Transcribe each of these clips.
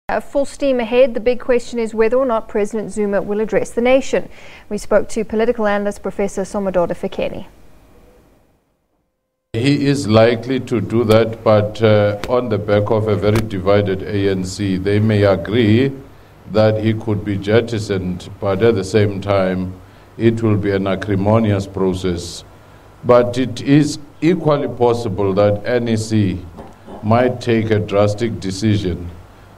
Full steam ahead. The big question is whether or not President Zuma will address the nation. We spoke to political analyst Professor Somadoda Fikeni. He is likely to do that, but on the back of a very divided ANC. They may agree that he could be jettisoned, but at the same time, it will be an acrimonious process. But it is equally possible that NEC might take a drastic decision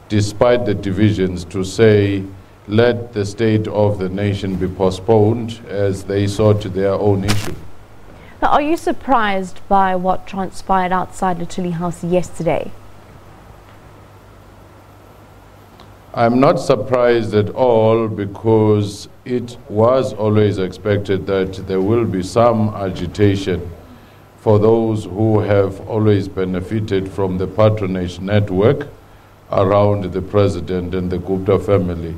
despite the divisions to say, let the state of the nation be postponed as they sort their own issue. Now, are you surprised by what transpired outside the Chile House yesterday? I'm not surprised at all, because it was always expected that there will be some agitation for those who have always benefited from the patronage network around the president and the Gupta family.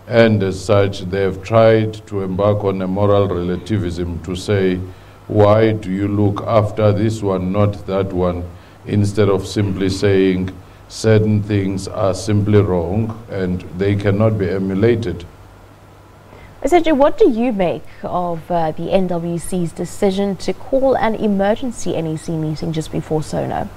And as such, they have tried to embark on a moral relativism to say, why do you look after this one, not that one, instead of simply saying certain things are simply wrong and they cannot be emulated. Essentially, what do you make of the NWC's decision to call an emergency NEC meeting just before SONA?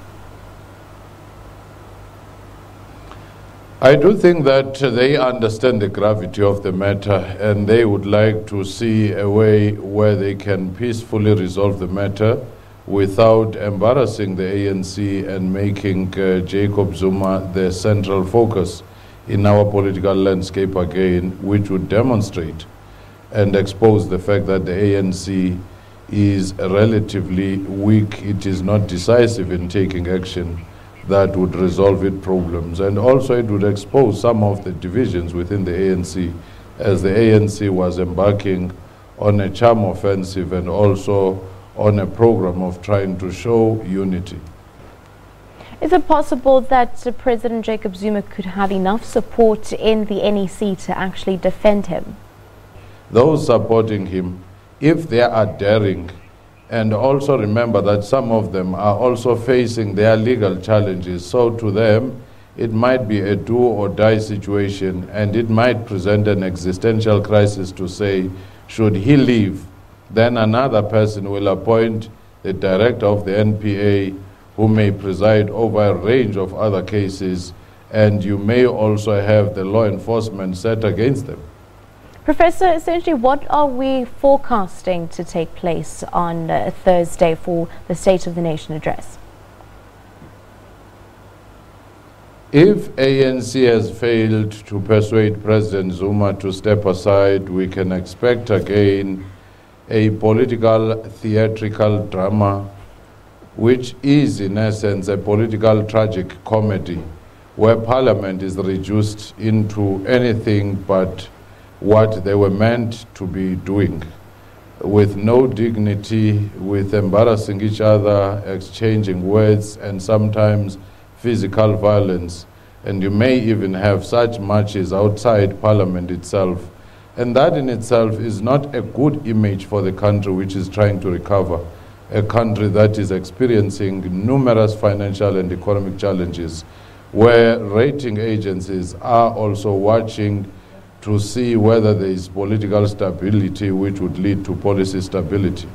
I do think that they understand the gravity of the matter, and they would like to see a way where they can peacefully resolve the matter without embarrassing the ANC and making Jacob Zuma the central focus in our political landscape again, which would demonstrate and expose the fact that the ANC is relatively weak. It is not decisive in taking action that would resolve its problems. And also it would expose some of the divisions within the ANC, as the ANC was embarking on a charm offensive and also on a program of trying to show unity. Is it possible that President Jacob Zuma could have enough support in the NEC to actually defend him? Those supporting him, if they are daring, and also remember that some of them are also facing their legal challenges. So to them, it might be a do or die situation, and it might present an existential crisis to say, should he leave, then another person will appoint the director of the NPA, who may preside over a range of other cases, and you may also have the law enforcement set against them. Professor, essentially, what are we forecasting to take place on Thursday for the State of the Nation address? If ANC has failed to persuade President Zuma to step aside, we can expect again a political theatrical drama, which is in essence a political tragic comedy, where Parliament is reduced into anything but what they were meant to be doing, with no dignity, with embarrassing each other, exchanging words, and sometimes physical violence. And you may even have such marches outside Parliament itself. And that in itself is not a good image for the country which is trying to recover, a country that is experiencing numerous financial and economic challenges, where rating agencies are also watching to see whether there is political stability which would lead to policy stability.